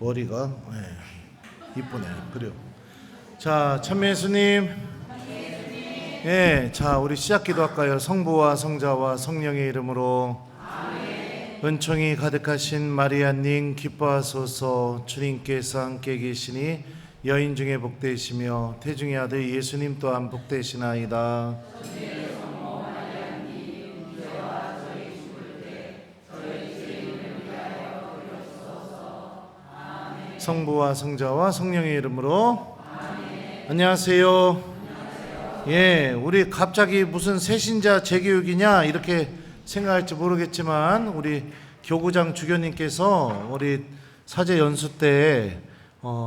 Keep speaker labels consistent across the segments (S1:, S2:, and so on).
S1: 머리가 이쁘네. 그래요. 자, 참미예수님. 예, 자, 우리 시작 기도할까요? 성부와 성자와 성령의 이름으로. 은총이 가득하신 마리아님 기뻐하소서. 주님께서 함께 계시니 여인 중에 복되시며 태중의 아들 예수님 또한 복되시나이다. 성부와 성자와 성령의 이름으로. 안녕하세요. 예, 우리 갑자기 무슨 새신자 재교육이냐 이렇게 생각할지 모르겠지만 우리 교구장 주교님께서 우리 사제 연수 때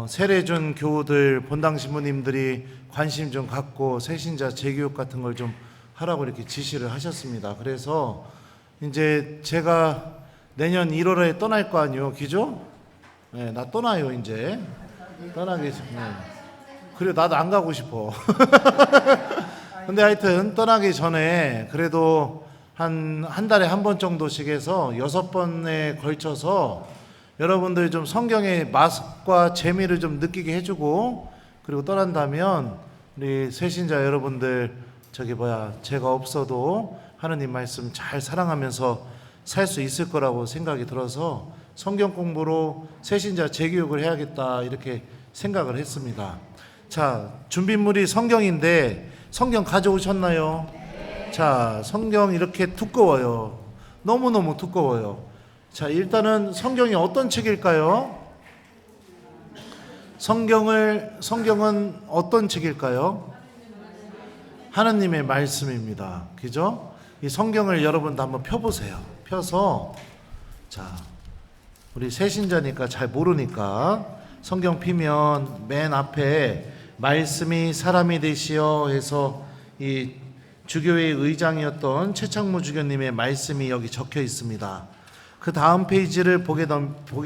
S1: 세례준 교우들 본당 신부님들이 관심 좀 갖고 새신자 재교육 같은 걸 좀 하라고 이렇게 지시를 하셨습니다. 그래서 이제 제가 내년 1월에 떠날 거 아니에요, 기죠? 네, 나 떠나요 이제. 떠나게. 그래, 나도 안 가고 싶어. 근데 하여튼 떠나기 전에 그래도 한 달에 한 번 정도씩 해서 6번에 걸쳐서 여러분들이 좀 성경의 맛과 재미를 좀 느끼게 해주고, 그리고 떠난다면 우리 새신자 여러분들 제가 없어도 하느님 말씀 잘 사랑하면서 살 수 있을 거라고 생각이 들어서 성경 공부로 새신자 재교육을 해야겠다 이렇게 생각을 했습니다. 자, 준비물이 성경인데 성경 가져오셨나요? 자, 성경 이렇게 두꺼워요. 너무너무 두꺼워요. 자, 일단은 성경이 어떤 책일까요? 성경은 어떤 책일까요? 하나님의 말씀입니다. 그죠? 이 성경을 여러분도 한번 펴보세요. 펴서, 자, 우리 새신자니까 잘 모르니까 성경 피면 맨 앞에 말씀이 사람이 되시어 해서 이 주교회의 의장이었던 최창무 주교님의 말씀이 여기 적혀 있습니다. 그 다음 페이지를 보게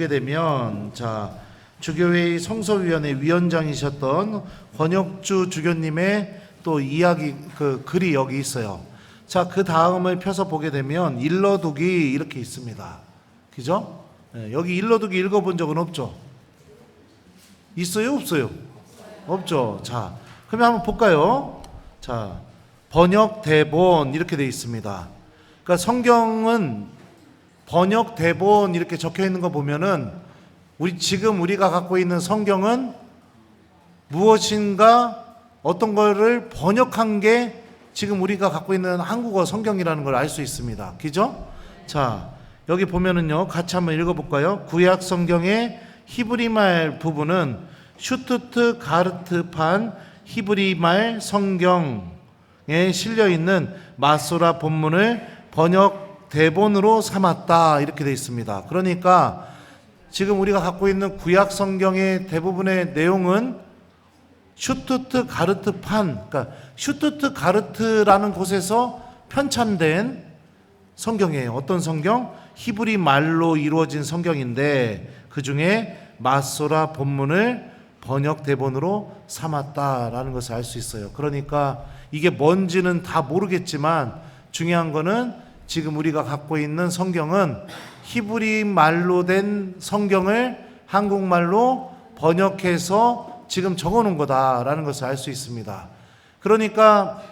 S1: 되면, 자, 주교회의 성서위원회 위원장이셨던 권혁주 주교님의 또 이야기, 글이 여기 있어요. 자, 그 다음을 펴서 보게 되면 일러두기 이렇게 있습니다. 그죠? 네, 여기 일러두기 읽어본 적은 없죠? 있어요? 없어요? 없죠? 자, 그러면 한번 볼까요? 자, 번역 대본 이렇게 되어 있습니다. 그러니까 성경은 번역 대본 이렇게 적혀 있는 거 보면은 지금 우리가 갖고 있는 성경은 무엇인가 어떤 거를 번역한 게 지금 우리가 갖고 있는 한국어 성경이라는 걸 알 수 있습니다. 그죠? 자, 여기 보면은요, 같이 한번 읽어볼까요? 구약 성경의 히브리말 부분은 슈투트가르트판 히브리말 성경에 실려 있는 마소라 본문을 번역 대본으로 삼았다 이렇게 되어 있습니다. 그러니까 지금 우리가 갖고 있는 구약 성경의 대부분의 내용은 슈투트가르트판, 그러니까 슈투트가르트라는 곳에서 편찬된 성경이에요. 어떤 성경? 히브리 말로 이루어진 성경인데 그 중에 마소라 본문을 번역 대본으로 삼았다라는 것을 알 수 있어요. 그러니까 이게 뭔지는 다 모르겠지만 중요한 거는 지금 우리가 갖고 있는 성경은 히브리 말로 된 성경을 한국말로 번역해서 지금 적어놓은 거다라는 것을 알 수 있습니다. 그러니까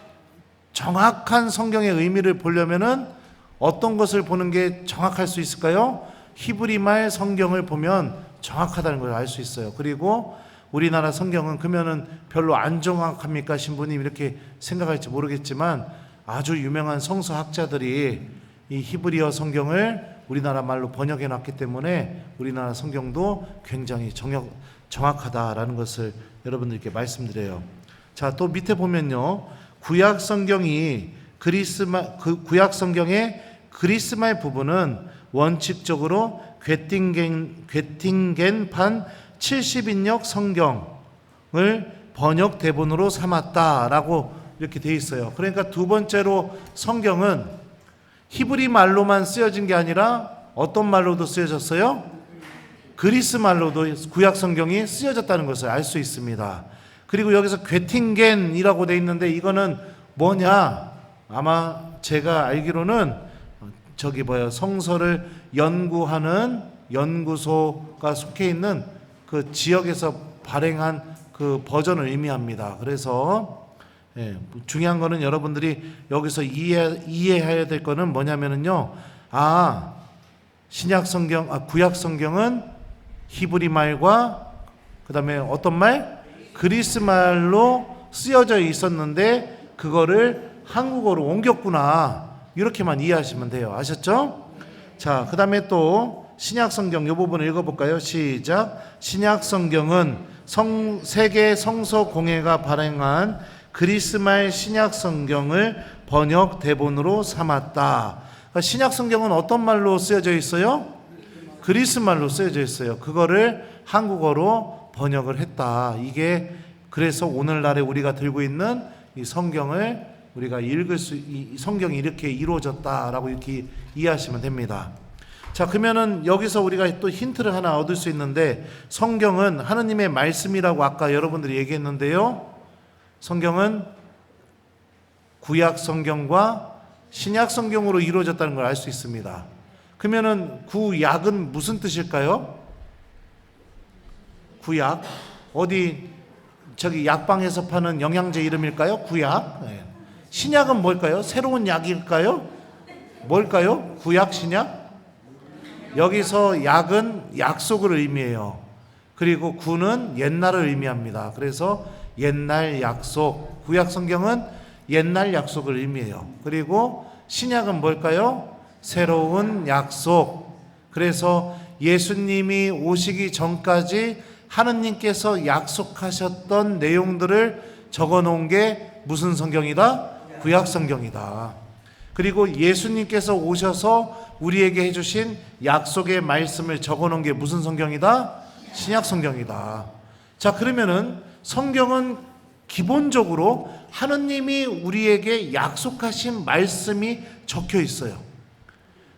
S1: 정확한 성경의 의미를 보려면은 어떤 것을 보는 게 정확할 수 있을까요? 히브리말 성경을 보면 정확하다는 걸 알 수 있어요. 그리고 우리나라 성경은 그러면은 별로 안 정확합니까? 신부님 이렇게 생각할지 모르겠지만 아주 유명한 성서학자들이 이 히브리어 성경을 우리나라 말로 번역해 놨기 때문에 우리나라 성경도 굉장히 정확하다라는 것을 여러분들께 말씀드려요. 자, 또 밑에 보면요, 구약 성경의 그리스말 부분은 원칙적으로 괴팅겐판 70인역 성경을 번역 대본으로 삼았다라고 이렇게 돼 있어요. 그러니까 두 번째로 성경은 히브리 말로만 쓰여진 게 아니라 어떤 말로도 쓰여졌어요? 그리스 말로도 구약 성경이 쓰여졌다는 것을 알 수 있습니다. 그리고 여기서 괴팅겐이라고 돼 있는데 이거는 뭐냐? 아마 제가 알기로는 성서를 연구하는 연구소가 속해 있는 그 지역에서 발행한 그 버전을 의미합니다. 그래서 중요한 거는 여러분들이 여기서 이해해야 될 거는 뭐냐면은요. 신약 성경, 구약 성경은 히브리 말과 그 다음에 어떤 말? 그리스 말로 쓰여져 있었는데 그거를 한국어로 옮겼구나. 이렇게만 이해하시면 돼요. 아셨죠? 자, 그 다음에 또 신약 성경 이 부분을 읽어볼까요? 시작. 신약 성경은 세계 성서 공회가 발행한 그리스 말 신약 성경을 번역 대본으로 삼았다. 그러니까 신약 성경은 어떤 말로 쓰여져 있어요? 그리스 말로 쓰여져 있어요. 그거를 한국어로 번역을 했다. 이게 그래서 오늘날에 우리가 들고 있는 이 성경을 우리가 이 성경이 이렇게 이루어졌다라고 이렇게 이해하시면 됩니다. 자, 그러면은 여기서 우리가 또 힌트를 하나 얻을 수 있는데, 성경은 하느님의 말씀이라고 아까 여러분들이 얘기했는데요. 성경은 구약 성경과 신약 성경으로 이루어졌다는 걸 알 수 있습니다. 그러면은 구약은 무슨 뜻일까요? 구약, 어디 저기 약방에서 파는 영양제 이름일까요? 구약. 신약은 뭘까요? 새로운 약일까요? 뭘까요? 구약, 신약? 여기서 약은 약속을 의미해요. 그리고 구는 옛날을 의미합니다. 그래서 옛날 약속, 구약 성경은 옛날 약속을 의미해요. 그리고 신약은 뭘까요? 새로운 약속. 그래서 예수님이 오시기 전까지 하느님께서 약속하셨던 내용들을 적어 놓은 게 무슨 성경이다? 구약 성경이다. 그리고 예수님께서 오셔서 우리에게 해주신 약속의 말씀을 적어 놓은 게 무슨 성경이다? 신약 성경이다. 자, 그러면은 성경은 기본적으로 하느님이 우리에게 약속하신 말씀이 적혀 있어요.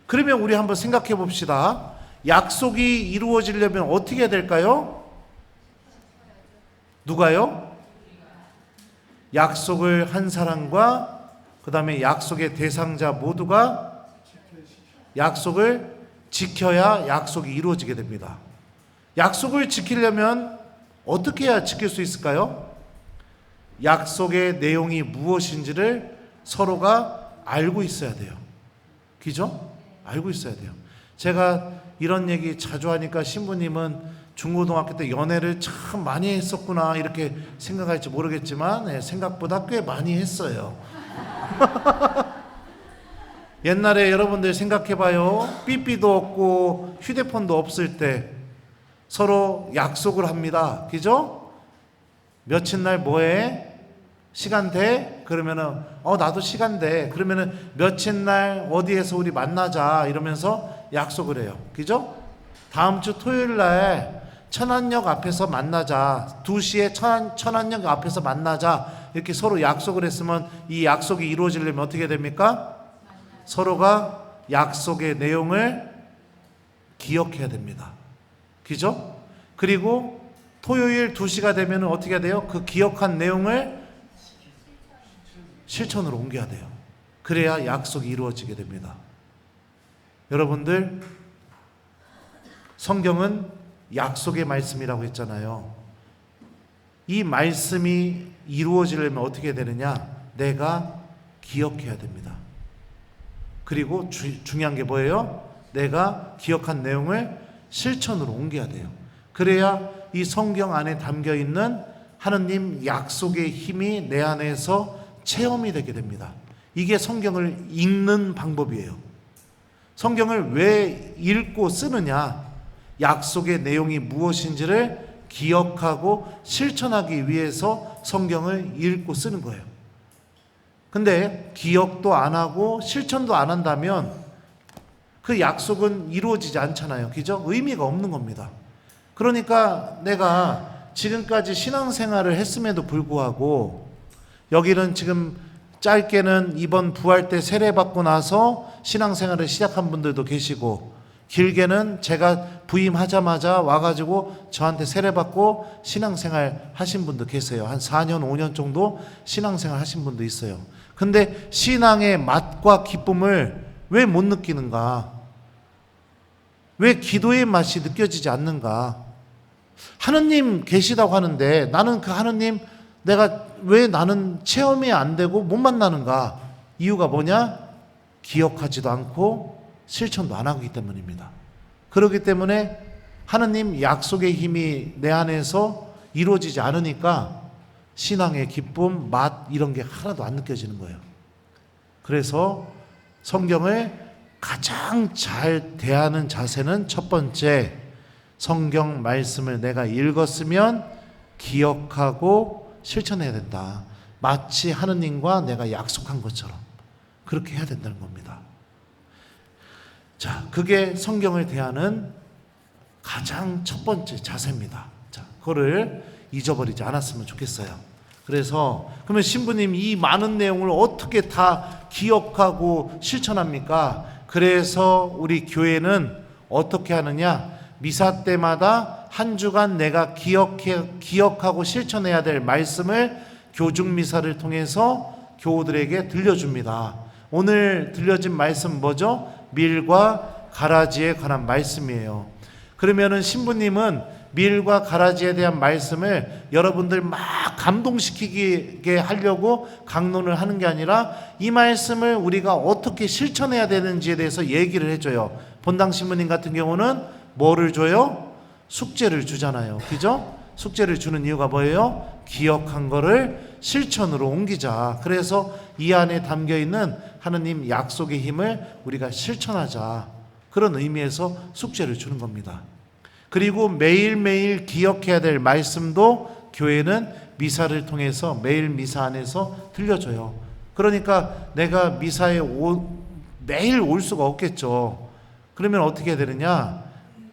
S1: 그러면 우리 한번 생각해 봅시다. 약속이 이루어지려면 어떻게 해야 될까요? 누가요? 약속을 한 사람과 그 다음에 약속의 대상자 모두가 약속을 지켜야 약속이 이루어지게 됩니다. 약속을 지키려면 어떻게 해야 지킬 수 있을까요? 약속의 내용이 무엇인지를 서로가 알고 있어야 돼요. 그죠? 알고 있어야 돼요. 제가 이런 얘기 자주 하니까 신부님은 중고등학교 때 연애를 참 많이 했었구나 이렇게 생각할지 모르겠지만 생각보다 꽤 많이 했어요. 옛날에 여러분들 생각해봐요. 삐삐도 없고 휴대폰도 없을 때 서로 약속을 합니다. 그죠? 며칠 날 뭐해? 시간 돼? 그러면은 나도 시간 돼. 그러면은 며칠 날 어디에서 우리 만나자 이러면서 약속을 해요. 그죠? 다음 주 토요일 날 천안역 앞에서 만나자. 2시에 천안역 앞에서 만나자. 이렇게 서로 약속을 했으면 이 약속이 이루어지려면 어떻게 됩니까? 서로가 약속의 내용을 기억해야 됩니다. 그죠? 그리고 토요일 2시가 되면 어떻게 해야 돼요? 그 기억한 내용을 실천으로 옮겨야 돼요. 그래야 약속이 이루어지게 됩니다. 여러분들, 성경은 약속의 말씀이라고 했잖아요. 이 말씀이 이루어지려면 어떻게 되느냐? 내가 기억해야 됩니다. 그리고 중요한 게 뭐예요? 내가 기억한 내용을 실천으로 옮겨야 돼요. 그래야 이 성경 안에 담겨 있는 하느님 약속의 힘이 내 안에서 체험이 되게 됩니다. 이게 성경을 읽는 방법이에요. 성경을 왜 읽고 쓰느냐? 약속의 내용이 무엇인지를 기억하고 실천하기 위해서 성경을 읽고 쓰는 거예요. 근데 기억도 안 하고 실천도 안 한다면 그 약속은 이루어지지 않잖아요. 그죠? 의미가 없는 겁니다. 그러니까 내가 지금까지 신앙생활을 했음에도 불구하고 여기는 지금 짧게는 이번 부활 때 세례받고 나서 신앙생활을 시작한 분들도 계시고 길게는 제가 부임하자마자 와가지고 저한테 세례받고 신앙생활 하신 분도 계세요. 한 4년, 5년 정도 신앙생활 하신 분도 있어요. 근데 신앙의 맛과 기쁨을 왜 못 느끼는가? 왜 기도의 맛이 느껴지지 않는가? 하느님 계시다고 하는데 나는 그 하느님 내가 왜 나는 체험이 안 되고 못 만나는가? 이유가 뭐냐? 기억하지도 않고 실천도 안 하기 때문입니다. 그렇기 때문에 하느님 약속의 힘이 내 안에서 이루어지지 않으니까 신앙의 기쁨, 맛 이런 게 하나도 안 느껴지는 거예요. 그래서 성경을 가장 잘 대하는 자세는 첫 번째, 성경 말씀을 내가 읽었으면 기억하고 실천해야 된다. 마치 하느님과 내가 약속한 것처럼 그렇게 해야 된다는 겁니다. 자, 그게 성경을 대하는 가장 첫 번째 자세입니다. 자, 그거를 잊어버리지 않았으면 좋겠어요. 그래서 그러면 신부님 이 많은 내용을 어떻게 다 기억하고 실천합니까? 그래서 우리 교회는 어떻게 하느냐? 미사 때마다 한 주간 내가 기억하고 실천해야 될 말씀을 교중 미사를 통해서 교우들에게 들려줍니다. 오늘 들려진 말씀 뭐죠? 밀과 가라지에 관한 말씀이에요. 그러면은 신부님은 밀과 가라지에 대한 말씀을 여러분들 막 감동시키게 하려고 강론을 하는 게 아니라 이 말씀을 우리가 어떻게 실천해야 되는지에 대해서 얘기를 해줘요. 본당 신부님 같은 경우는 뭐를 줘요? 숙제를 주잖아요. 그죠? 숙제를 주는 이유가 뭐예요? 기억한 거를 실천으로 옮기자. 그래서 이 안에 담겨있는 하느님 약속의 힘을 우리가 실천하자. 그런 의미에서 숙제를 주는 겁니다. 그리고 매일매일 기억해야 될 말씀도 교회는 미사를 통해서 매일 미사 안에서 들려줘요. 그러니까 내가 미사에 매일 올 수가 없겠죠. 그러면 어떻게 되느냐?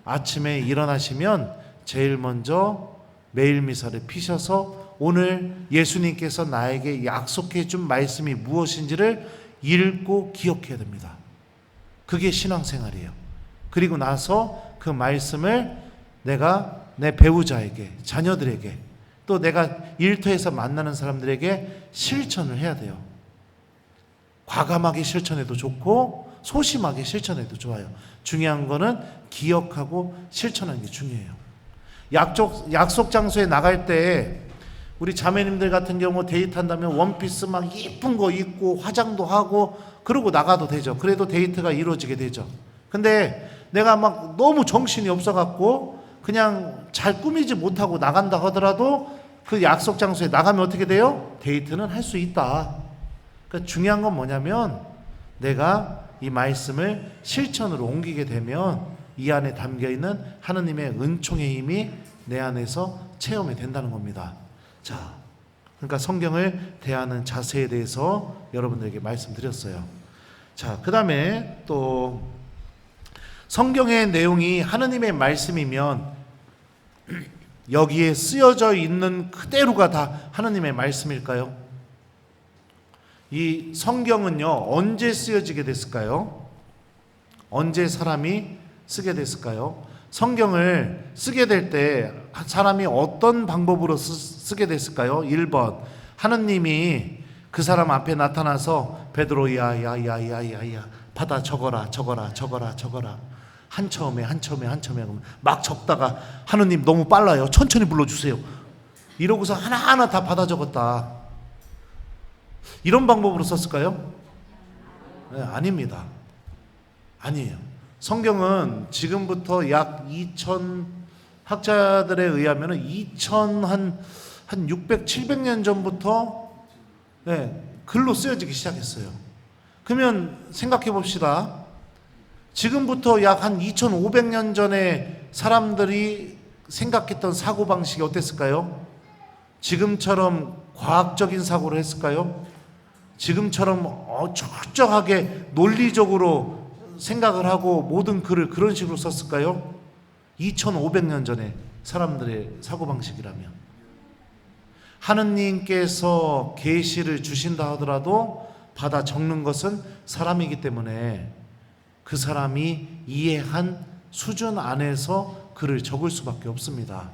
S1: 아침에 일어나시면 제일 먼저 매일 미사를 피셔서 오늘 예수님께서 나에게 약속해 준 말씀이 무엇인지를 읽고 기억해야 됩니다. 그게 신앙생활이에요. 그리고 나서 그 말씀을 내가 내 배우자에게, 자녀들에게, 또 내가 일터에서 만나는 사람들에게 실천을 해야 돼요. 과감하게 실천해도 좋고 소심하게 실천해도 좋아요. 중요한 거는 기억하고 실천하는 게 중요해요. 약속 장소에 나갈 때 우리 자매님들 같은 경우 데이트한다면 원피스 막 이쁜 거 입고 화장도 하고 그러고 나가도 되죠. 그래도 데이트가 이루어지게 되죠. 근데 내가 막 너무 정신이 없어갖고 그냥 잘 꾸미지 못하고 나간다 하더라도 그 약속 장소에 나가면 어떻게 돼요? 데이트는 할 수 있다. 그러니까 중요한 건 뭐냐면 내가 이 말씀을 실천으로 옮기게 되면 이 안에 담겨있는 하느님의 은총의 힘이 내 안에서 체험이 된다는 겁니다. 자, 그러니까 성경을 대하는 자세에 대해서 여러분들에게 말씀드렸어요. 자, 그 다음에 또 성경의 내용이 하느님의 말씀이면 여기에 쓰여져 있는 그대로가 다 하느님의 말씀일까요? 이 성경은요, 언제 쓰여지게 됐을까요? 언제 사람이 쓰게 됐을까요? 성경을 쓰게 될 때 사람이 어떤 방법으로 쓰게 됐을까요? 1번, 하느님이 그 사람 앞에 나타나서 베드로 야야야야야야 받아 적어라 한처음에 막 적다가 하느님 너무 빨라요, 천천히 불러주세요 이러고서 하나하나 다 받아 적었다. 이런 방법으로 썼을까요? 네, 아닙니다. 아니에요. 성경은 지금부터 약 2000 학자들에 의하면 600, 700년 전부터 글로 쓰여지기 시작했어요. 그러면 생각해 봅시다. 지금부터 약 한 2500년 전에 사람들이 생각했던 사고방식이 어땠을까요? 지금처럼 과학적인 사고를 했을까요? 지금처럼 철저하게 논리적으로 생각을 하고 모든 글을 그런 식으로 썼을까요? 2500년 전에 사람들의 사고방식이라면. 하느님께서 계시를 주신다 하더라도 받아 적는 것은 사람이기 때문에 그 사람이 이해한 수준 안에서 글을 적을 수밖에 없습니다.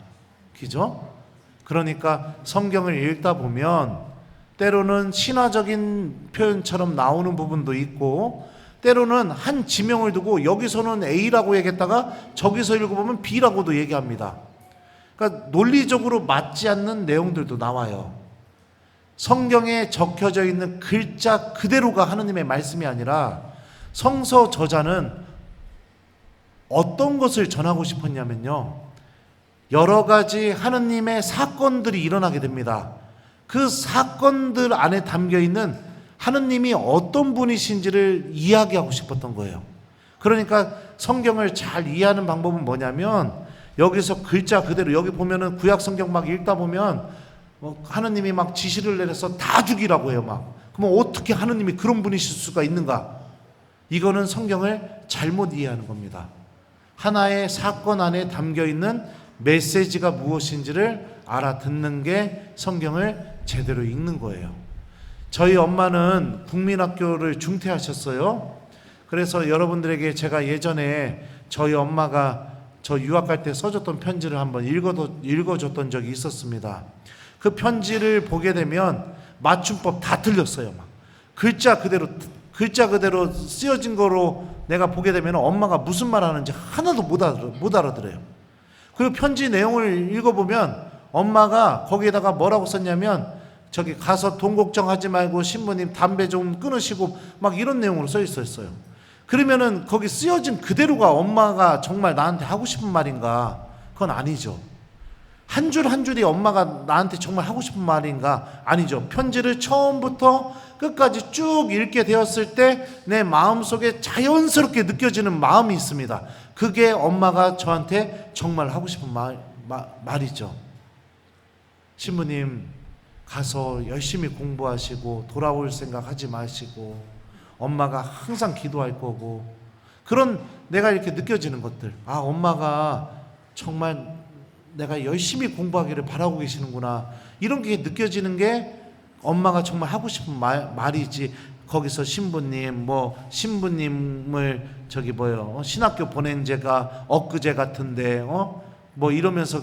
S1: 그죠? 그러니까 성경을 읽다 보면 때로는 신화적인 표현처럼 나오는 부분도 있고 때로는 한 지명을 두고 여기서는 A라고 얘기했다가 저기서 읽어보면 B라고도 얘기합니다. 그러니까 논리적으로 맞지 않는 내용들도 나와요. 성경에 적혀져 있는 글자 그대로가 하느님의 말씀이 아니라 성서 저자는 어떤 것을 전하고 싶었냐면요, 여러 가지 하느님의 사건들이 일어나게 됩니다. 그 사건들 안에 담겨있는 하느님이 어떤 분이신지를 이야기하고 싶었던 거예요. 그러니까 성경을 잘 이해하는 방법은 뭐냐면, 여기서 글자 그대로, 여기 보면은 구약 성경 막 읽다 보면 하느님이 막 지시를 내려서 다 죽이라고 해요. 막 그러면 어떻게 하느님이 그런 분이실 수가 있는가? 이거는 성경을 잘못 이해하는 겁니다. 하나의 사건 안에 담겨있는 메시지가 무엇인지를 알아듣는 게 성경을 제대로 읽는 거예요. 저희 엄마는 국민학교를 중퇴하셨어요. 그래서 여러분들에게 제가 예전에 저희 엄마가 저 유학 갈 때 써줬던 편지를 한번 읽어줬던 적이 있었습니다. 그 편지를 보게 되면 맞춤법 다 틀렸어요. 막 글자 그대로 쓰여진 거로 내가 보게 되면 엄마가 무슨 말 하는지 하나도 못 알아들어요. 그리고 편지 내용을 읽어보면 엄마가 거기에다가 뭐라고 썼냐면, 저기 가서 돈 걱정하지 말고 신부님 담배 좀 끊으시고 막 이런 내용으로 써 있었어요. 그러면은 거기 쓰여진 그대로가 엄마가 정말 나한테 하고 싶은 말인가? 그건 아니죠. 한 줄 한 줄이 엄마가 나한테 정말 하고 싶은 말인가? 아니죠. 편지를 처음부터 끝까지 쭉 읽게 되었을 때 내 마음속에 자연스럽게 느껴지는 마음이 있습니다. 그게 엄마가 저한테 정말 하고 싶은 말이죠. 신부님 가서 열심히 공부하시고 돌아올 생각 하지 마시고 엄마가 항상 기도할 거고, 그런 내가 이렇게 느껴지는 것들, 아 엄마가 정말 내가 열심히 공부하기를 바라고 계시는구나, 이런 게 느껴지는 게 엄마가 정말 하고 싶은 말이지. 거기서 신부님을 신학교 보낸 제가 엊그제 같은데 뭐 이러면서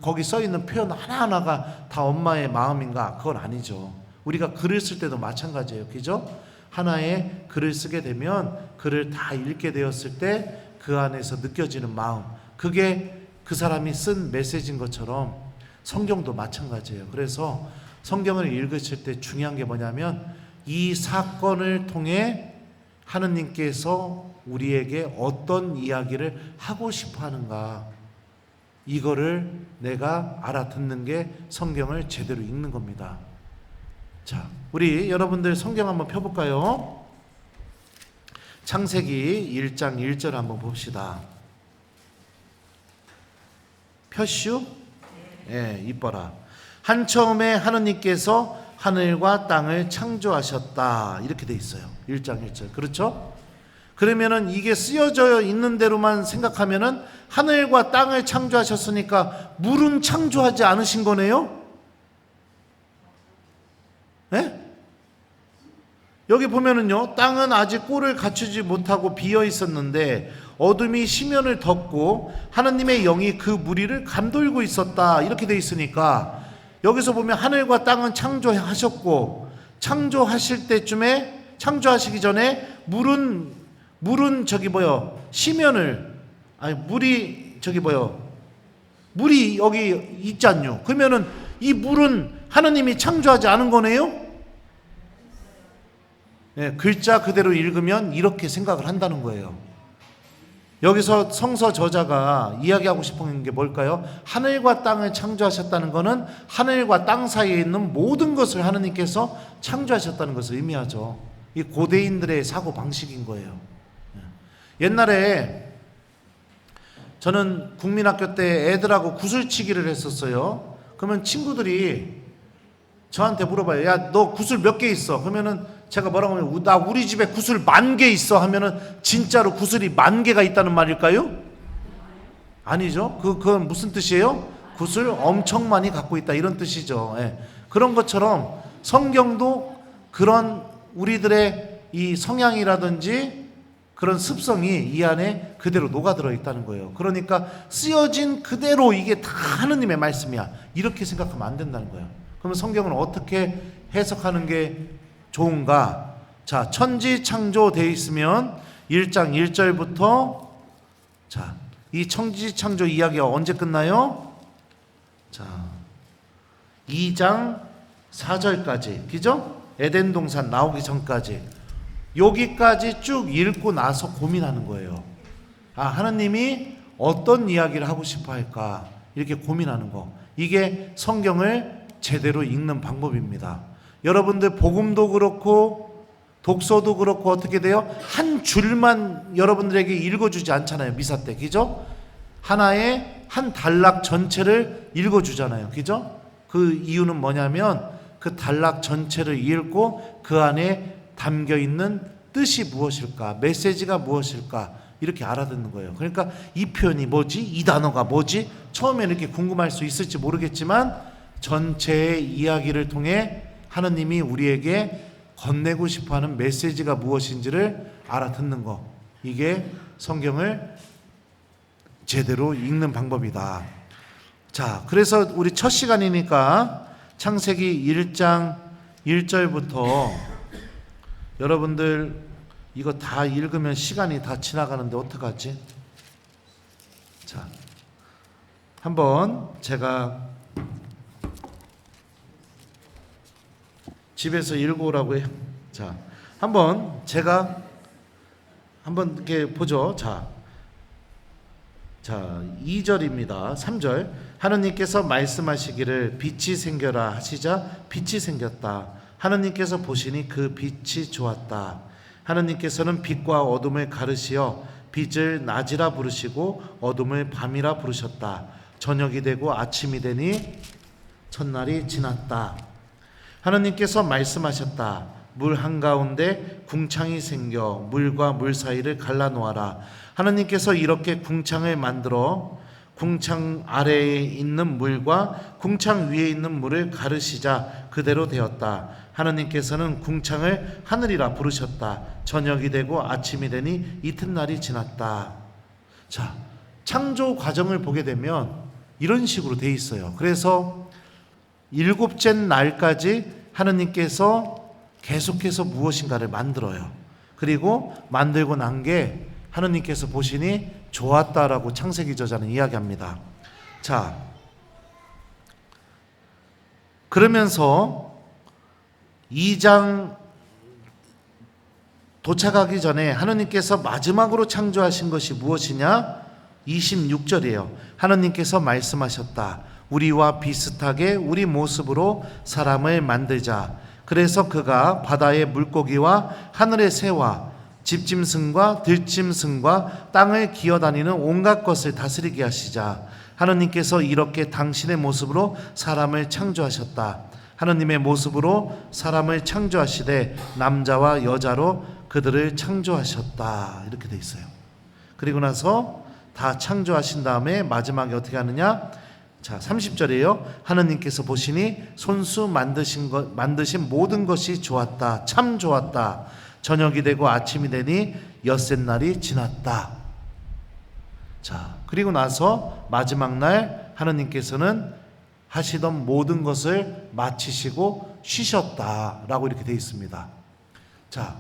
S1: 거기 써 있는 표현 하나하나가 다 엄마의 마음인가? 그건 아니죠. 우리가 글을 쓸 때도 마찬가지예요. 그죠? 하나의 글을 쓰게 되면 글을 다 읽게 되었을 때 그 안에서 느껴지는 마음, 그게 그 사람이 쓴 메시지인 것처럼 성경도 마찬가지예요. 그래서 성경을 읽으실 때 중요한 게 뭐냐면, 이 사건을 통해 하느님께서 우리에게 어떤 이야기를 하고 싶어 하는가, 이거를 내가 알아듣는 게 성경을 제대로 읽는 겁니다. 자, 우리 여러분들 성경 한번 펴볼까요? 창세기 1장 1절 한번 봅시다. 펴슈? 예, 이뻐라. 한처음에 하느님께서 하늘과 땅을 창조하셨다, 이렇게 돼 있어요. 1장 1절. 그렇죠? 그러면은 이게 쓰여져 있는 대로만 생각하면은 하늘과 땅을 창조하셨으니까 물은 창조하지 않으신 거네요? 네? 여기 보면은요, 땅은 아직 꼴을 갖추지 못하고 비어 있었는데 어둠이 시면을 덮고 하느님의 영이 그 무리를 감돌고 있었다, 이렇게 돼 있으니까 여기서 보면 하늘과 땅은 창조하셨고, 창조하실 때쯤에, 창조하시기 전에 물은 시면을, 물이 여기 있잖요. 그러면은 이 물은 하느님이 창조하지 않은 거네요? 네, 글자 그대로 읽으면 이렇게 생각을 한다는 거예요. 여기서 성서 저자가 이야기하고 싶은 게 뭘까요? 하늘과 땅을 창조하셨다는 것은 하늘과 땅 사이에 있는 모든 것을 하느님께서 창조하셨다는 것을 의미하죠. 이 고대인들의 사고 방식인 거예요. 옛날에 저는 국민학교 때 애들하고 구슬치기를 했었어요. 그러면 친구들이 저한테 물어봐요. 야, 너 구슬 몇 개 있어? 그러면은 제가 뭐라고 하면, 나 우리 집에 구슬 10,000개 있어 하면은 진짜로 구슬이 10,000개가 있다는 말일까요? 아니죠. 그건 무슨 뜻이에요? 구슬 엄청 많이 갖고 있다, 이런 뜻이죠. 예. 그런 것처럼 성경도 그런 우리들의 이 성향이라든지 그런 습성이 이 안에 그대로 녹아들어 있다는 거예요. 그러니까 쓰여진 그대로 이게 다 하느님의 말씀이야, 이렇게 생각하면 안 된다는 거예요. 그러면 성경은 어떻게 해석하는 게 좋은가? 자, 천지 창조되어 있으면 1장 1절부터, 자, 이 천지 창조 이야기가 언제 끝나요? 자, 2장 4절까지, 그죠? 에덴 동산 나오기 전까지 여기까지 쭉 읽고 나서 고민하는 거예요. 하나님이 어떤 이야기를 하고 싶어 할까 이렇게 고민하는 거. 이게 성경을 제대로 읽는 방법입니다. 여러분들 복음도 그렇고 독서도 그렇고 어떻게 돼요? 한 줄만 여러분들에게 읽어주지 않잖아요. 미사 때, 그죠? 하나의 한 단락 전체를 읽어주잖아요. 그죠? 그 이유는 뭐냐면 그 단락 전체를 읽고 그 안에 담겨있는 뜻이 무엇일까, 메시지가 무엇일까 이렇게 알아듣는 거예요. 그러니까 이 표현이 뭐지? 이 단어가 뭐지? 처음에는 이렇게 궁금할 수 있을지 모르겠지만 전체의 이야기를 통해 하나님이 우리에게 건네고 싶어하는 메시지가 무엇인지를 알아듣는 거. 이게 성경을 제대로 읽는 방법이다. 자, 그래서 우리 첫 시간이니까 창세기 1장 1절부터 여러분들 이거 다 읽으면 시간이 다 지나가는데 어떡하지? 자, 한번 제가 집에서 읽어오라고 해요. 자, 한번 제가 한번 이렇게 보죠. 자, 2절입니다. 3절. 하느님께서 말씀하시기를 빛이 생겨라 하시자 빛이 생겼다. 하느님께서 보시니 그 빛이 좋았다. 하느님께서는 빛과 어둠을 가르시어 빛을 낮이라 부르시고 어둠을 밤이라 부르셨다. 저녁이 되고 아침이 되니 첫날이 지났다. 하느님께서 말씀하셨다. 물 한가운데 궁창이 생겨 물과 물 사이를 갈라놓아라. 하느님께서 이렇게 궁창을 만들어 궁창 아래에 있는 물과 궁창 위에 있는 물을 가르시자 그대로 되었다. 하느님께서는 궁창을 하늘이라 부르셨다. 저녁이 되고 아침이 되니 이튿날이 지났다. 자, 창조 과정을 보게 되면 이런 식으로 돼 있어요. 그래서 일곱째 날까지 하느님께서 계속해서 무엇인가를 만들어요. 그리고 만들고 난 게 하느님께서 보시니 좋았다라고 창세기 저자는 이야기합니다. 자, 그러면서 2장 도착하기 전에 하느님께서 마지막으로 창조하신 것이 무엇이냐? 26절이에요. 하느님께서 말씀하셨다. 우리와 비슷하게 우리 모습으로 사람을 만들자. 그래서 그가 바다의 물고기와 하늘의 새와 집짐승과 들짐승과 땅을 기어다니는 온갖 것을 다스리게 하시자. 하느님께서 이렇게 당신의 모습으로 사람을 창조하셨다. 하느님의 모습으로 사람을 창조하시되 남자와 여자로 그들을 창조하셨다. 이렇게 돼 있어요. 그리고 나서 다 창조하신 다음에 마지막에 어떻게 하느냐? 자, 30절이에요. 하느님께서 보시니 손수 만드신 모든 것이 좋았다. 참 좋았다. 저녁이 되고 아침이 되니 엿새 날이 지났다. 자, 그리고 나서 마지막 날 하느님께서는 하시던 모든 것을 마치시고 쉬셨다라고 이렇게 되어 있습니다. 자,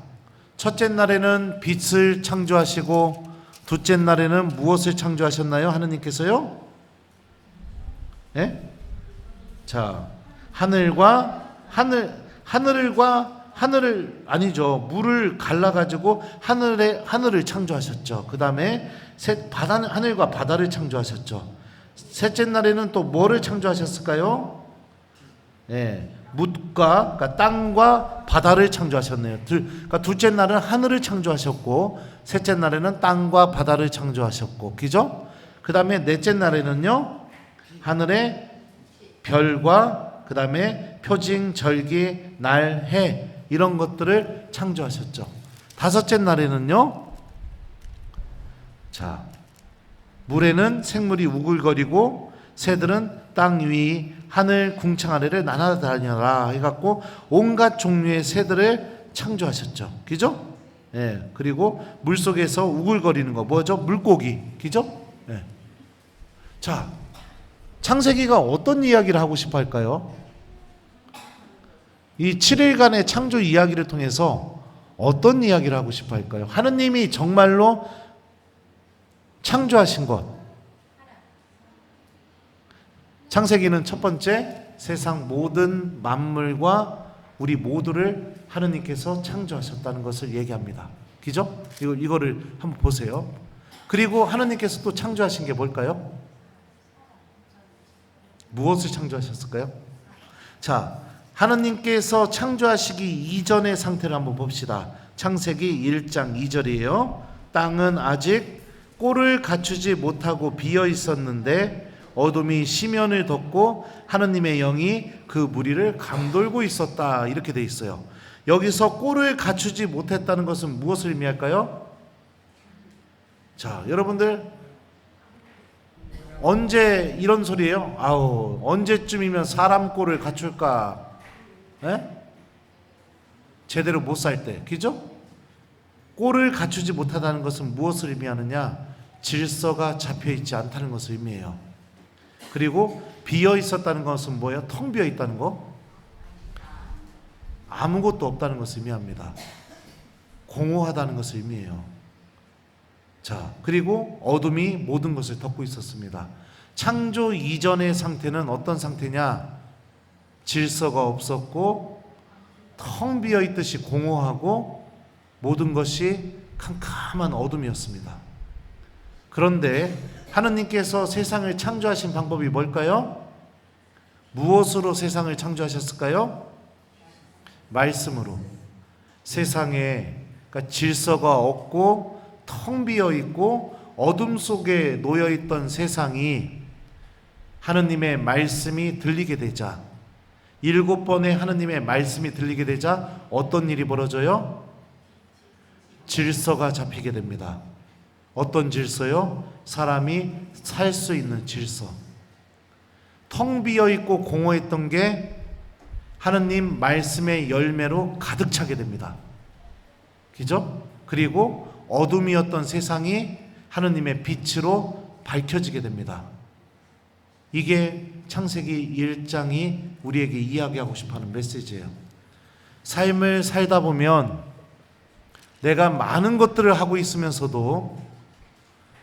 S1: 첫째 날에는 빛을 창조하시고 둘째 날에는 무엇을 창조하셨나요? 하느님께서요? 네? 자, 하늘을 아니죠. 물을 갈라가지고 하늘을 창조하셨죠. 그 다음에 하늘과 바다를 창조하셨죠. 셋째 날에는 또 뭐를 창조하셨을까요? 네, 그러니까 땅과 바다를 창조하셨네요. 그러니까 둘째 날은 하늘을 창조하셨고, 셋째 날에는 땅과 바다를 창조하셨고, 그죠? 그 다음에 넷째 날에는요, 하늘의 별과 그 다음에 표징, 절기, 날, 해 이런 것들을 창조하셨죠. 다섯째 날에는요, 자, 물에는 생물이 우글거리고 새들은 땅 위 하늘 궁창 아래를 날아다녀라 해갖고 온갖 종류의 새들을 창조하셨죠. 그죠? 예. 그리고 물 속에서 우글거리는 거 뭐죠? 물고기. 그죠? 예. 자, 창세기가 어떤 이야기를 하고 싶어 할까요? 이 7일간의 창조 이야기를 통해서 어떤 이야기를 하고 싶어 할까요? 하느님이 정말로 창조하신 것. 창세기는 첫 번째 세상 모든 만물과 우리 모두를 하느님께서 창조하셨다는 것을 얘기합니다. 그죠? 이거를 한번 보세요. 그리고 하느님께서 또 창조하신 게 뭘까요? 무엇을 창조하셨을까요? 자, 하느님께서 창조하시기 이전의 상태를 한번 봅시다. 창세기 1장 2절이에요. 땅은 아직 꼴을 갖추지 못하고 비어 있었는데 어둠이 시면을 덮고 하느님의 영이 그 무리를 감돌고 있었다. 이렇게 돼 있어요. 여기서 꼴을 갖추지 못했다는 것은 무엇을 의미할까요? 자, 여러분들 언제 이런 소리예요? 아우, 언제쯤이면 사람 꼴을 갖출까? 에? 제대로 못 살 때, 그죠? 꼴을 갖추지 못하다는 것은 무엇을 의미하느냐? 질서가 잡혀 있지 않다는 것을 의미해요. 그리고 비어 있었다는 것은 뭐예요? 텅 비어 있다는 거? 아무것도 없다는 것을 의미합니다. 공허하다는 것을 의미해요. 자, 그리고 어둠이 모든 것을 덮고 있었습니다. 창조 이전의 상태는 어떤 상태냐? 질서가 없었고 텅 비어 있듯이 공허하고 모든 것이 캄캄한 어둠이었습니다. 그런데 하느님께서 세상을 창조하신 방법이 뭘까요? 무엇으로 세상을 창조하셨을까요? 말씀으로. 세상에 그러니까 질서가 없고 텅 비어 있고 어둠 속에 놓여 있던 세상이 하느님의 말씀이 들리게 되자, 7번의 하느님의 말씀이 들리게 되자 어떤 일이 벌어져요? 질서가 잡히게 됩니다. 어떤 질서요? 사람이 살 수 있는 질서. 텅 비어 있고 공허했던 게 하느님 말씀의 열매로 가득 차게 됩니다. 그죠? 그리고 어둠이었던 세상이 하느님의 빛으로 밝혀지게 됩니다. 이게 창세기 1장이 우리에게 이야기하고 싶어하는 메시지예요. 삶을 살다 보면 내가 많은 것들을 하고 있으면서도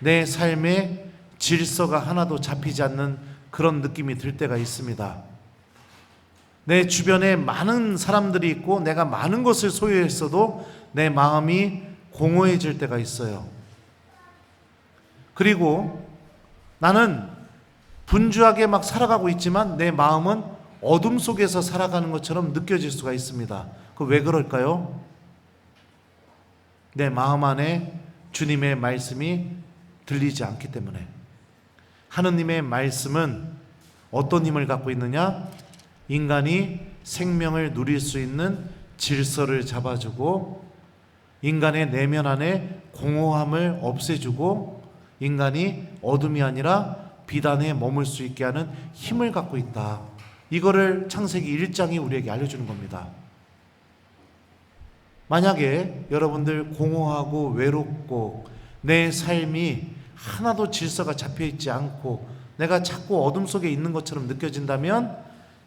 S1: 내 삶에 질서가 하나도 잡히지 않는 그런 느낌이 들 때가 있습니다. 내 주변에 많은 사람들이 있고 내가 많은 것을 소유했어도 내 마음이 공허해질 때가 있어요. 그리고 나는 분주하게 막 살아가고 있지만 내 마음은 어둠 속에서 살아가는 것처럼 느껴질 수가 있습니다. 그 왜 그럴까요? 내 마음 안에 주님의 말씀이 들리지 않기 때문에. 하느님의 말씀은 어떤 힘을 갖고 있느냐? 인간이 생명을 누릴 수 있는 질서를 잡아주고 인간의 내면 안에 공허함을 없애주고 인간이 어둠이 아니라 빛 안에 머물 수 있게 하는 힘을 갖고 있다. 이거를 창세기 1장이 우리에게 알려주는 겁니다. 만약에 여러분들 공허하고 외롭고 내 삶이 하나도 질서가 잡혀있지 않고 내가 자꾸 어둠 속에 있는 것처럼 느껴진다면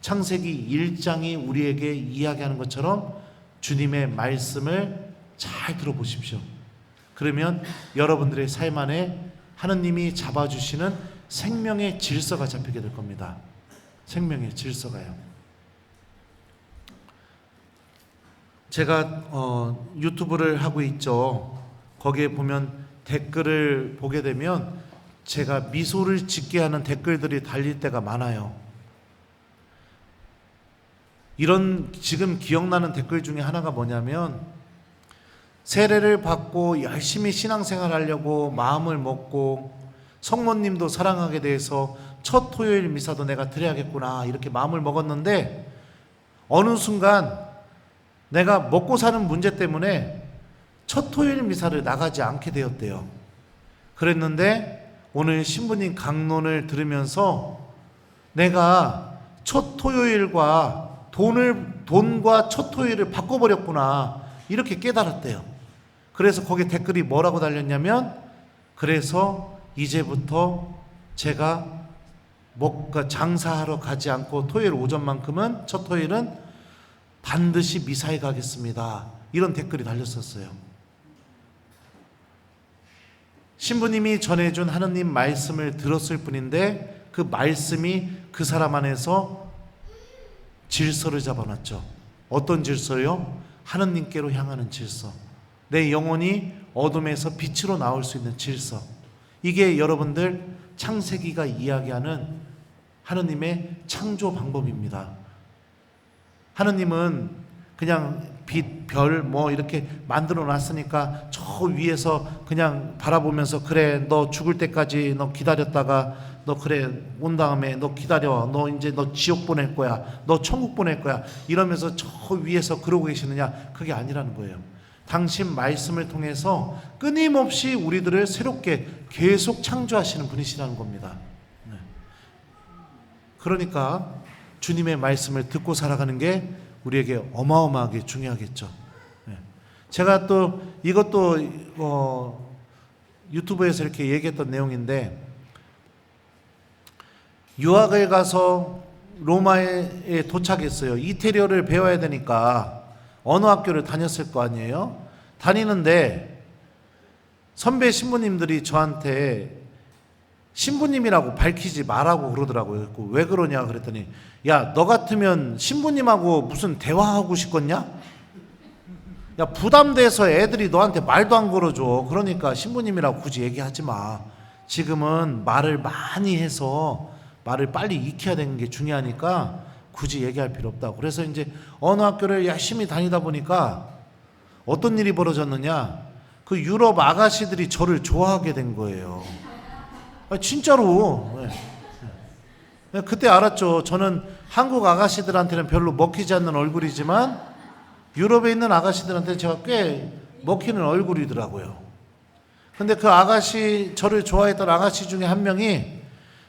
S1: 창세기 1장이 우리에게 이야기하는 것처럼 주님의 말씀을 잘 들어보십시오. 그러면 여러분들의 삶 안에 하느님이 잡아주시는 생명의 질서가 잡히게 될 겁니다. 생명의 질서가요. 제가 유튜브를 하고 있죠. 거기에 보면 댓글을 보게 되면 제가 미소를 짓게 하는 댓글들이 달릴 때가 많아요. 이런 지금 기억나는 댓글 중에 하나가 뭐냐면 세례를 받고 열심히 신앙생활 하려고 마음을 먹고 성모님도 사랑하게 돼서 첫 토요일 미사도 내가 드려야겠구나 이렇게 마음을 먹었는데 어느 순간 내가 먹고 사는 문제 때문에 첫 토요일 미사를 나가지 않게 되었대요. 그랬는데 오늘 신부님 강론을 들으면서 내가 첫 토요일과 돈과 첫 토요일을 바꿔버렸구나 이렇게 깨달았대요. 그래서 거기 댓글이 뭐라고 달렸냐면 그래서 이제부터 제가 장사하러 가지 않고 토요일 오전만큼은 첫 토요일은 반드시 미사에 가겠습니다. 이런 댓글이 달렸었어요. 신부님이 전해준 하느님 말씀을 들었을 뿐인데 그 말씀이 그 사람 안에서 질서를 잡아놨죠. 어떤 질서요? 하느님께로 향하는 질서. 내 영혼이 어둠에서 빛으로 나올 수 있는 질서. 이게 여러분들 창세기가 이야기하는 하느님의 창조 방법입니다. 하느님은 그냥 빛, 별 뭐 이렇게 만들어 놨으니까 저 위에서 그냥 바라보면서 그래 너 죽을 때까지 너 기다렸다가 너 그래 온 다음에 너 기다려 너 이제 너 지옥 보낼 거야 너 천국 보낼 거야 이러면서 저 위에서 그러고 계시느냐, 그게 아니라는 거예요. 당신 말씀을 통해서 끊임없이 우리들을 새롭게 계속 창조하시는 분이시라는 겁니다. 그러니까 주님의 말씀을 듣고 살아가는 게 우리에게 어마어마하게 중요하겠죠. 제가 또 이것도 유튜브에서 이렇게 얘기했던 내용인데, 유학을 가서 로마에 도착했어요. 이태리어를 배워야 되니까 언어 학교를 다녔을 거 아니에요. 다니는데 선배 신부님들이 저한테 신부님이라고 밝히지 말라고 그러더라고요. 왜 그러냐 그랬더니, 야, 너 같으면 신부님하고 무슨 대화하고 싶겠냐? 야, 부담돼서 애들이 너한테 말도 안 걸어줘. 그러니까 신부님이라고 굳이 얘기하지 마. 지금은 말을 많이 해서 말을 빨리 익혀야 되는 게 중요하니까 굳이 얘기할 필요 없다고. 그래서 이제 언어 학교를 열심히 다니다 보니까 어떤 일이 벌어졌느냐, 그 유럽 아가씨들이 저를 좋아하게 된 거예요. 진짜로. 그때 알았죠. 저는 한국 아가씨들한테는 별로 먹히지 않는 얼굴이지만 유럽에 있는 아가씨들한테 제가 꽤 먹히는 얼굴이더라고요. 근데 그 아가씨, 저를 좋아했던 아가씨 중에 한 명이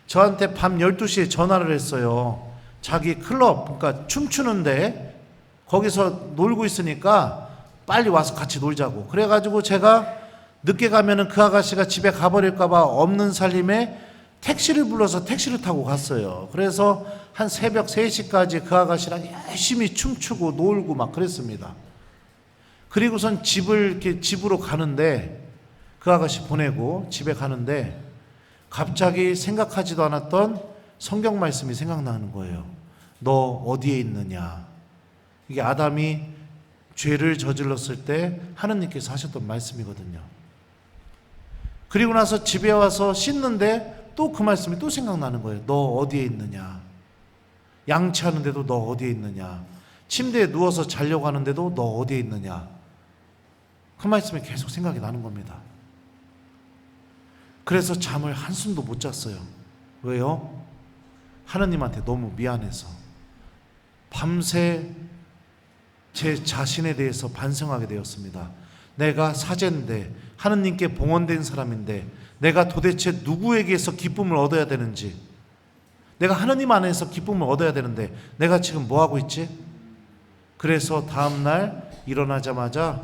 S1: 저한테 밤 12시에 전화를 했어요. 자기 클럽, 그러니까 춤추는데 거기서 놀고 있으니까 빨리 와서 같이 놀자고. 그래가지고 제가 늦게 가면은 그 아가씨가 집에 가버릴까봐 없는 살림에 택시를 불러서 택시를 타고 갔어요. 그래서 한 새벽 3시까지 그 아가씨랑 열심히 춤추고 놀고 막 그랬습니다. 그리고선 집으로 가는데, 그 아가씨 보내고 집에 가는데 갑자기 생각하지도 않았던 성경 말씀이 생각나는 거예요. 너 어디에 있느냐. 이게 아담이 죄를 저질렀을 때 하느님께서 하셨던 말씀이거든요. 그리고 나서 집에 와서 씻는데 또 그 말씀이 또 생각나는 거예요. 너 어디에 있느냐. 양치하는데도 너 어디에 있느냐. 침대에 누워서 자려고 하는데도 너 어디에 있느냐. 그 말씀이 계속 생각이 나는 겁니다. 그래서 잠을 한숨도 못 잤어요. 왜요? 하느님한테 너무 미안해서. 밤새 제 자신에 대해서 반성하게 되었습니다. 내가 사제인데, 하느님께 봉헌된 사람인데 내가 도대체 누구에게서 기쁨을 얻어야 되는지, 내가 하느님 안에서 기쁨을 얻어야 되는데 내가 지금 뭐하고 있지? 그래서 다음날 일어나자마자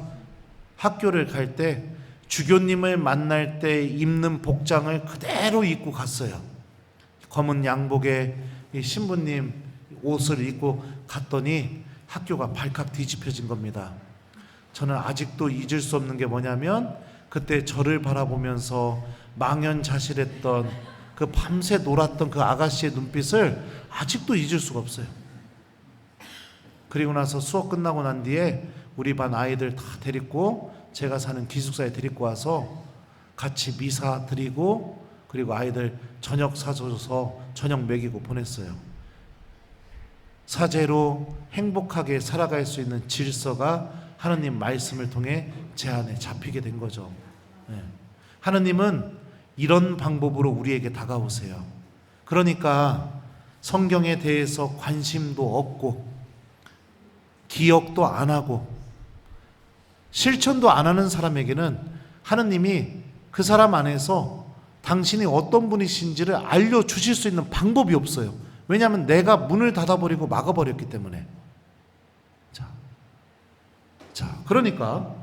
S1: 학교를 갈 때 주교님을 만날 때 입는 복장을 그대로 입고 갔어요. 검은 양복에 이 신부님 옷을 입고 갔더니 학교가 발칵 뒤집혀진 겁니다. 저는 아직도 잊을 수 없는 게 뭐냐면, 그때 저를 바라보면서 망연자실했던 그 밤새 놀았던 그 아가씨의 눈빛을 아직도 잊을 수가 없어요. 그리고 나서 수업 끝나고 난 뒤에 우리 반 아이들 다 데리고 제가 사는 기숙사에 데리고 와서 같이 미사 드리고, 그리고 아이들 저녁 사줘서 저녁 먹이고 보냈어요. 사제로 행복하게 살아갈 수 있는 질서가 하느님 말씀을 통해 제 안에 잡히게 된 거죠. 하느님은 이런 방법으로 우리에게 다가오세요. 그러니까 성경에 대해서 관심도 없고 기억도 안 하고 실천도 안 하는 사람에게는 하느님이 그 사람 안에서 당신이 어떤 분이신지를 알려주실 수 있는 방법이 없어요. 왜냐하면 내가 문을 닫아버리고 막아버렸기 때문에. 자, 그러니까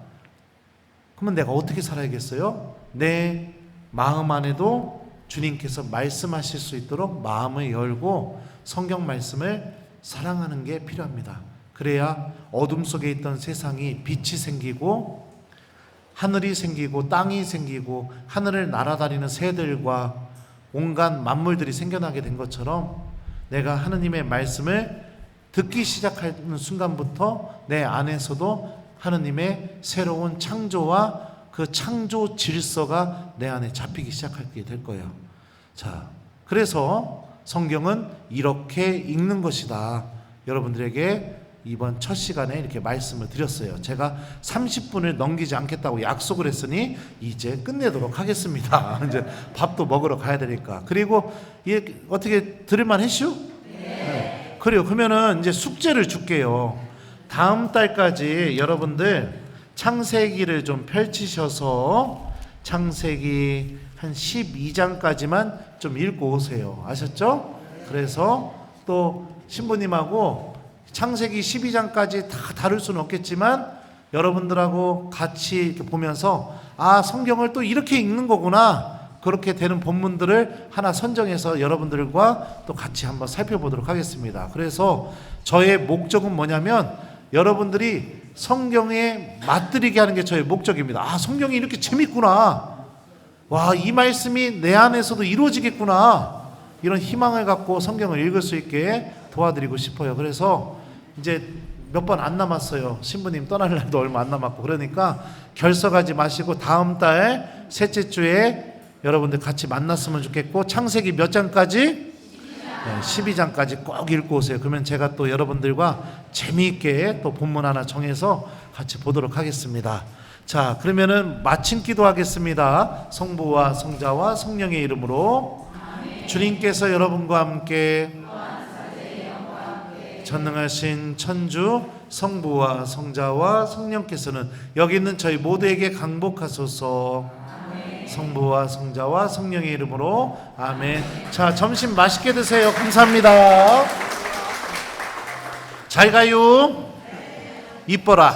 S1: 그러면 내가 어떻게 살아야겠어요? 내 마음 안에도 주님께서 말씀하실 수 있도록 마음을 열고 성경 말씀을 사랑하는 게 필요합니다. 그래야 어둠 속에 있던 세상이 빛이 생기고 하늘이 생기고 땅이 생기고 하늘을 날아다니는 새들과 온갖 만물들이 생겨나게 된 것처럼 내가 하느님의 말씀을 듣기 시작하는 순간부터 내 안에서도 하느님의 새로운 창조와 그 창조 질서가 내 안에 잡히기 시작하게 될 거예요. 자, 그래서 성경은 이렇게 읽는 것이다. 여러분들에게 이번 첫 시간에 이렇게 말씀을 드렸어요. 제가 30분을 넘기지 않겠다고 약속을 했으니 이제 끝내도록 하겠습니다. 이제 밥도 먹으러 가야 되니까. 그리고 이게 어떻게 들을만 했슈? 네. 그래요. 그러면은 이제 숙제를 줄게요. 다음 달까지 여러분들 창세기를 좀 펼치셔서 창세기 한 12장까지만 좀 읽고 오세요. 아셨죠? 그래서 또 신부님하고 창세기 12장까지 다 다룰 수는 없겠지만 여러분들하고 같이 이렇게 보면서 아, 성경을 또 이렇게 읽는 거구나. 그렇게 되는 본문들을 하나 선정해서 여러분들과 또 같이 한번 살펴보도록 하겠습니다. 그래서 저의 목적은 뭐냐면 여러분들이 성경에 맛들이게 하는 게 저의 목적입니다. 아, 성경이 이렇게 재밌구나. 와, 이 말씀이 내 안에서도 이루어지겠구나. 이런 희망을 갖고 성경을 읽을 수 있게 도와드리고 싶어요. 그래서 이제 몇 번 안 남았어요. 신부님 떠날 날도 얼마 안 남았고. 그러니까 결석하지 마시고 다음 달 셋째 주에 여러분들 같이 만났으면 좋겠고, 창세기 몇 장까지? 12장까지 꼭 읽고 오세요. 그러면 제가 또 여러분들과 재미있게 또 본문 하나 정해서 같이 보도록 하겠습니다. 자, 그러면은 마침 기도하겠습니다. 성부와 성자와 성령의 이름으로. 주님께서 여러분과 함께 전능하신 천주 성부와 성자와 성령께서는 여기 있는 저희 모두에게 강복하소서. 성부와 성자와 성령의 이름으로 아멘. 자, 점심 맛있게 드세요. 감사합니다. 잘 가요. 이뻐라.